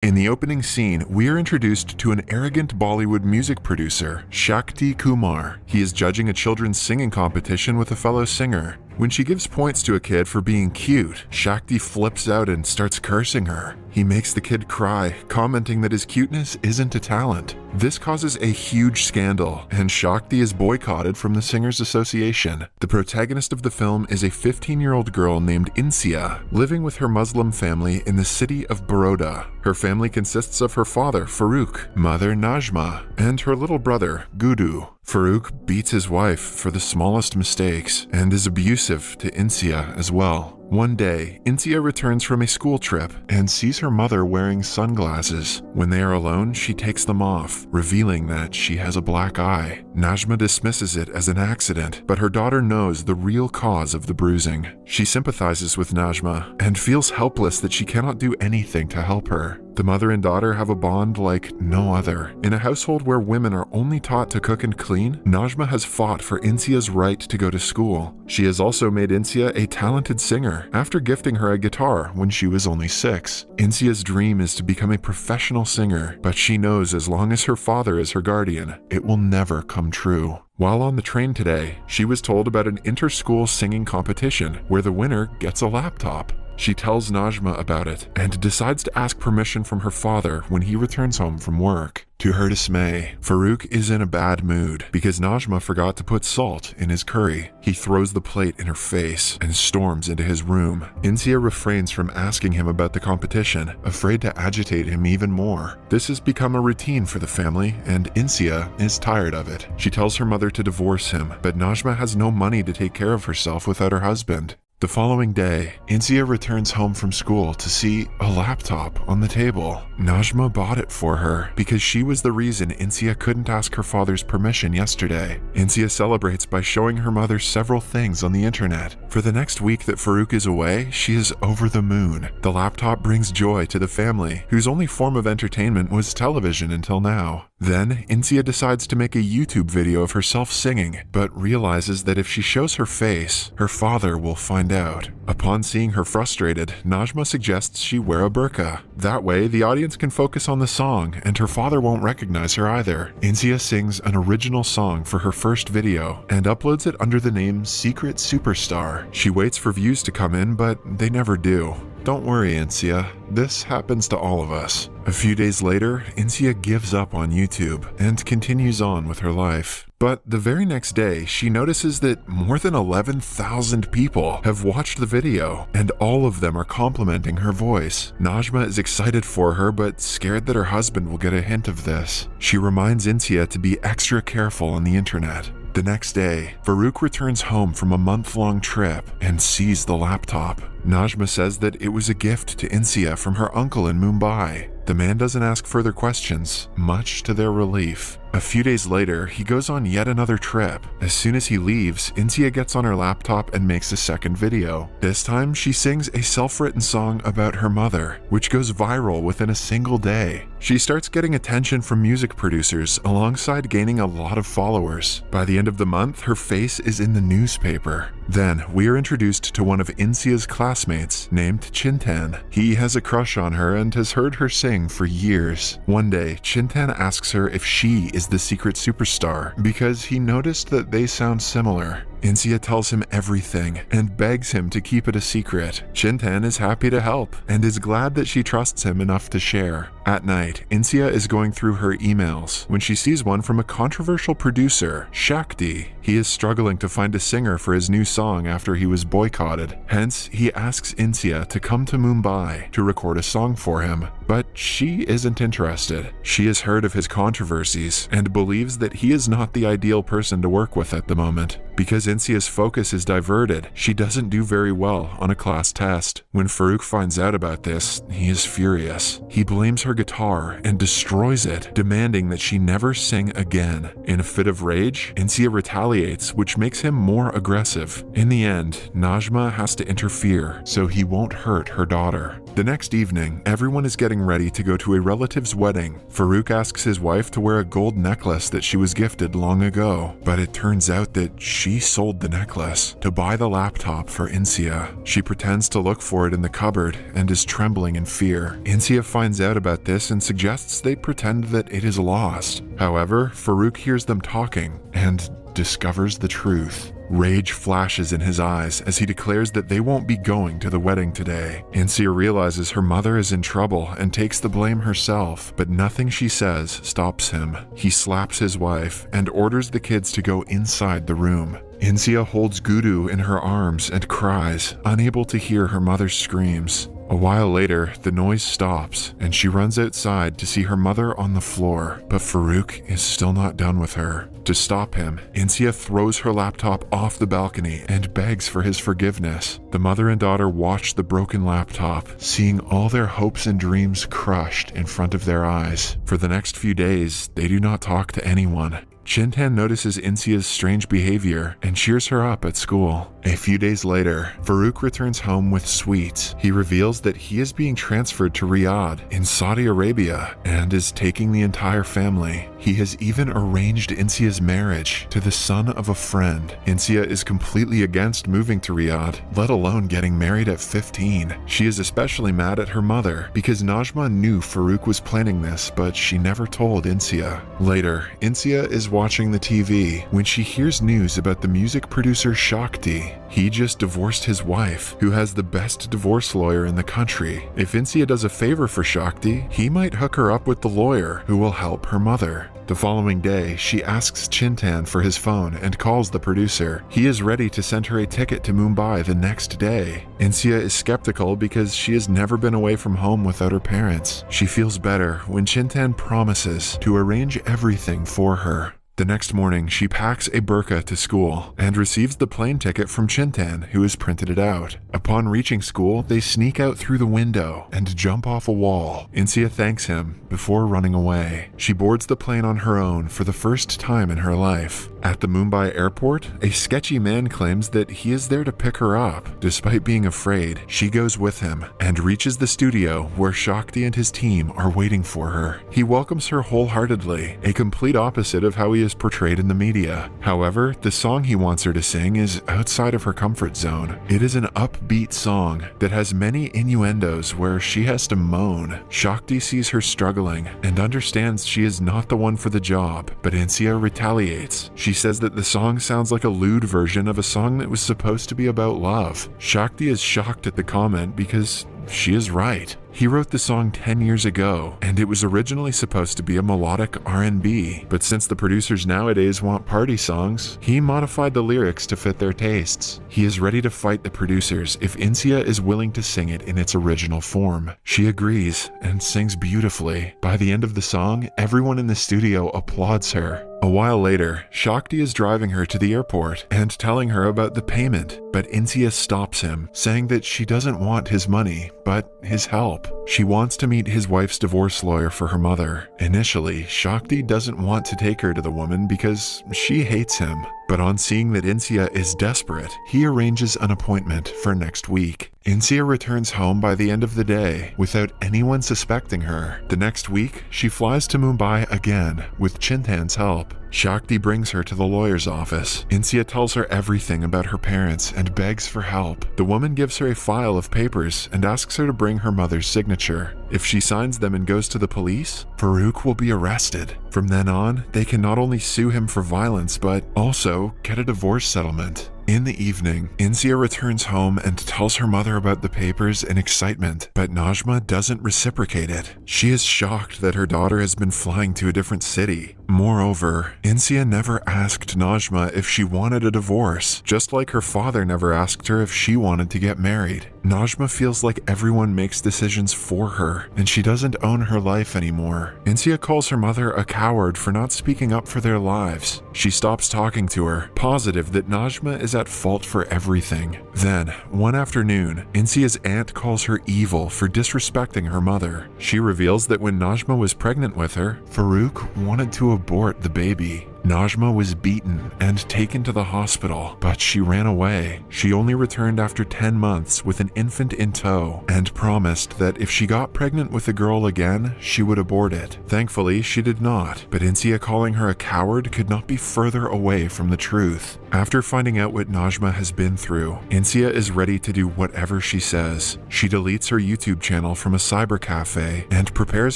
In the opening scene, we are introduced to an arrogant Bollywood music producer, Shakti Kumar. He is judging a children's singing competition with a fellow singer. When she gives points to a kid for being cute, Shakti flips out and starts cursing her. He makes the kid cry, commenting that his cuteness isn't a talent. This causes a huge scandal, and Shakti is boycotted from the Singers Association. The protagonist of the film is a 15-year-old girl named Insia, living with her Muslim family in the city of Baroda. Her family consists of her father, Farooq, mother, Najma, and her little brother, Gudu. Farooq beats his wife for the smallest mistakes and is abusive to Insia as well. One day, Insia returns from a school trip and sees her mother wearing sunglasses. When they are alone, she takes them off, revealing that she has a black eye. Najma dismisses it as an accident, but her daughter knows the real cause of the bruising. She sympathizes with Najma and feels helpless that she cannot do anything to help her. The mother and daughter have a bond like no other. In a household where women are only taught to cook and clean, Najma has fought for Insia's right to go to school. She has also made Insia a talented singer after gifting her a guitar when she was only 6. Insia's dream is to become a professional singer, but she knows as long as her father is her guardian, it will never come true. While on the train today, she was told about an inter-school singing competition where the winner gets a laptop. She tells Najma about it and decides to ask permission from her father when he returns home from work. To her dismay, Farooq is in a bad mood because Najma forgot to put salt in his curry. He throws the plate in her face and storms into his room. Insia refrains from asking him about the competition, afraid to agitate him even more. This has become a routine for the family, and Insia is tired of it. She tells her mother to divorce him, but Najma has no money to take care of herself without her husband. The following day, Insia returns home from school to see a laptop on the table. Najma bought it for her because she was the reason Insia couldn't ask her father's permission yesterday. Insia celebrates by showing her mother several things on the internet. For the next week that Farooq is away, she is over the moon. The laptop brings joy to the family, whose only form of entertainment was television until now. Then, Insia decides to make a YouTube video of herself singing, but realizes that if she shows her face, her father will find out. Upon seeing her frustrated, Najma suggests she wear a burqa. That way, the audience can focus on the song, and her father won't recognize her either. Insia sings an original song for her first video, and uploads it under the name Secret Superstar. She waits for views to come in, but they never do. Don't worry, Insia. This happens to all of us. A few days later, Insia gives up on YouTube and continues on with her life. But the very next day, she notices that more than 11,000 people have watched the video, and all of them are complimenting her voice. Najma is excited for her, but scared that her husband will get a hint of this. She reminds Insia to be extra careful on the internet. The next day, Farooq returns home from a month-long trip and sees the laptop. Najma says that it was a gift to Insia from her uncle in Mumbai. The man doesn't ask further questions, much to their relief. A few days later, he goes on yet another trip. As soon as he leaves, Insia gets on her laptop and makes a second video. This time, she sings a self-written song about her mother, which goes viral within a single day. She starts getting attention from music producers alongside gaining a lot of followers. By the end of the month, her face is in the newspaper. Then, we are introduced to one of Insia's classmates named Chintan. He has a crush on her and has heard her sing for years. One day, Chintan asks her if she is the secret superstar because he noticed that they sound similar. Insia tells him everything and begs him to keep it a secret. Chintan is happy to help and is glad that she trusts him enough to share. At night, Insia is going through her emails when she sees one from a controversial producer, Shakti. He is struggling to find a singer for his new song after he was boycotted. Hence, he asks Insia to come to Mumbai to record a song for him. But she isn't interested. She has heard of his controversies and believes that he is not the ideal person to work with at the moment. Because Insia's focus is diverted, she doesn't do very well on a class test. When Farooq finds out about this, he is furious. He blames her guitar and destroys it, demanding that she never sing again. In a fit of rage, Insia retaliates, which makes him more aggressive. In the end, Najma has to interfere so he won't hurt her daughter. The next evening, everyone is getting ready to go to a relative's wedding. Farouk asks his wife to wear a gold necklace that she was gifted long ago, but it turns out that she sold the necklace to buy the laptop for Insia. She pretends to look for it in the cupboard and is trembling in fear. Insia finds out about this and suggests they pretend that it is lost. However, Farouk hears them talking and discovers the truth. Rage flashes in his eyes as he declares that they won't be going to the wedding today. Insia realizes her mother is in trouble and takes the blame herself, but nothing she says stops him. He slaps his wife and orders the kids to go inside the room. Insia holds Guru in her arms and cries, unable to hear her mother's screams. A while later, the noise stops, and she runs outside to see her mother on the floor, but Farouk is still not done with her. To stop him, Insia throws her laptop off the balcony and begs for his forgiveness. The mother and daughter watch the broken laptop, seeing all their hopes and dreams crushed in front of their eyes. For the next few days, they do not talk to anyone. Chintan notices Insia's strange behavior and cheers her up at school. A few days later, Farouk returns home with sweets. He reveals that he is being transferred to Riyadh in Saudi Arabia and is taking the entire family. He has even arranged Insia's marriage to the son of a friend. Insia is completely against moving to Riyadh, let alone getting married at 15. She is especially mad at her mother because Najma knew Farouk was planning this, but she never told Insia. Later, Insia is watching the TV when she hears news about the music producer Shakti. He just divorced his wife, who has the best divorce lawyer in the country. If Insia does a favor for Shakti, he might hook her up with the lawyer who will help her mother. The following day, she asks Chintan for his phone and calls the producer. He is ready to send her a ticket to Mumbai the next day. Insia is skeptical because she has never been away from home without her parents. She feels better when Chintan promises to arrange everything for her. The next morning, she packs a burqa to school and receives the plane ticket from Chintan, who has printed it out. Upon reaching school, they sneak out through the window and jump off a wall. Insia thanks him before running away. She boards the plane on her own for the first time in her life. At the Mumbai airport, a sketchy man claims that he is there to pick her up. Despite being afraid, she goes with him and reaches the studio where Shakti and his team are waiting for her. He welcomes her wholeheartedly, a complete opposite of how he is portrayed in the media. However, the song he wants her to sing is outside of her comfort zone. It is an upbeat song that has many innuendos where she has to moan. Shakti sees her struggling and understands she is not the one for the job, but Insia retaliates. She says that the song sounds like a lewd version of a song that was supposed to be about love. Shakti is shocked at the comment because she is right. He wrote the song 10 years ago, and it was originally supposed to be a melodic R&B, but since the producers nowadays want party songs, he modified the lyrics to fit their tastes. He is ready to fight the producers if Insia is willing to sing it in its original form. She agrees and sings beautifully. By the end of the song, everyone in the studio applauds her. A while later, Shakti is driving her to the airport and telling her about the payment, but Insia stops him, saying that she doesn't want his money, but his help. She wants to meet his wife's divorce lawyer for her mother. Initially, Shakti doesn't want to take her to the woman because she hates him. But on seeing that Insia is desperate, he arranges an appointment for next week. Insia returns home by the end of the day without anyone suspecting her. The next week, she flies to Mumbai again with Chintan's help. Shakti brings her to the lawyer's office. Insia tells her everything about her parents and begs for help. The woman gives her a file of papers and asks her to bring her mother's signature. If she signs them and goes to the police, Farouk will be arrested. From then on, they can not only sue him for violence, but also get a divorce settlement. In the evening, Insia returns home and tells her mother about the papers in excitement, but Najma doesn't reciprocate it. She is shocked that her daughter has been flying to a different city. Moreover, Insia never asked Najma if she wanted a divorce, just like her father never asked her if she wanted to get married. Najma feels like everyone makes decisions for her, and she doesn't own her life anymore. Insia calls her mother a coward for not speaking up for their lives. She stops talking to her, positive that Najma is at fault for everything. Then, one afternoon, Insia's aunt calls her evil for disrespecting her mother. She reveals that when Najma was pregnant with her, Farouk wanted to abort the baby. Najma was beaten and taken to the hospital, but she ran away. She only returned after 10 months with an infant in tow and promised that if she got pregnant with a girl again, she would abort it. Thankfully, she did not, but Insia calling her a coward could not be further away from the truth. After finding out what Najma has been through, Insia is ready to do whatever she says. She deletes her YouTube channel from a cyber cafe and prepares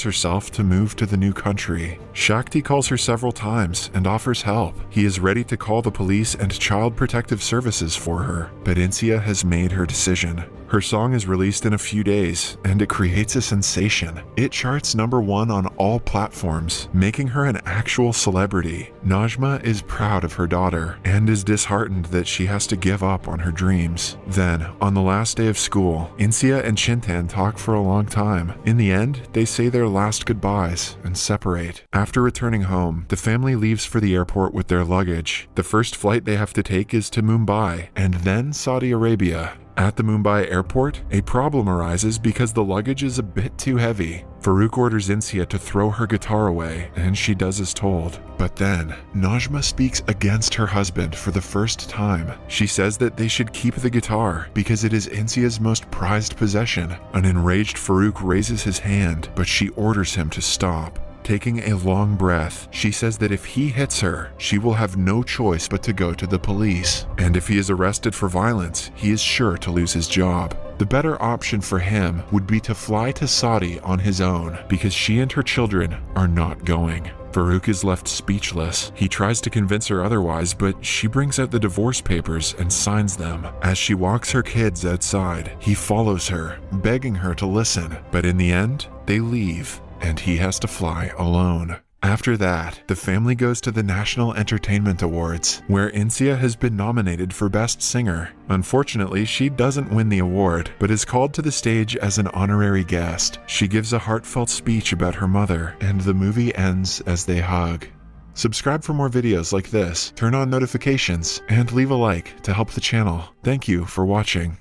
herself to move to the new country. Shakti calls her several times and offers help. He is ready to call the police and child protective services for her, but Insia has made her decision. Her song is released in a few days, and it creates a sensation. It charts #1 on all platforms, making her an actual celebrity. Najma is proud of her daughter, and is disheartened that she has to give up on her dreams. Then, on the last day of school, Insia and Chintan talk for a long time. In the end, they say their last goodbyes and separate. After returning home, the family leaves for the airport with their luggage. The first flight they have to take is to Mumbai, and then Saudi Arabia. At the Mumbai airport, a problem arises because the luggage is a bit too heavy. Farouk orders Insia to throw her guitar away, and she does as told. But then, Najma speaks against her husband for the first time. She says that they should keep the guitar because it is Insia's most prized possession. An enraged Farouk raises his hand, but she orders him to stop. Taking a long breath, she says that if he hits her, she will have no choice but to go to the police. And if he is arrested for violence, he is sure to lose his job. The better option for him would be to fly to Saudi on his own, because she and her children are not going. Farouk is left speechless. He tries to convince her otherwise, but she brings out the divorce papers and signs them. As she walks her kids outside, he follows her, begging her to listen. But in the end, they leave, and he has to fly alone. After that, the family goes to the National Entertainment Awards, where Insia has been nominated for Best Singer. Unfortunately, she doesn't win the award, but is called to the stage as an honorary guest. She gives a heartfelt speech about her mother, and the movie ends as they hug. Subscribe for more videos like this, turn on notifications, and leave a like to help the channel. Thank you for watching.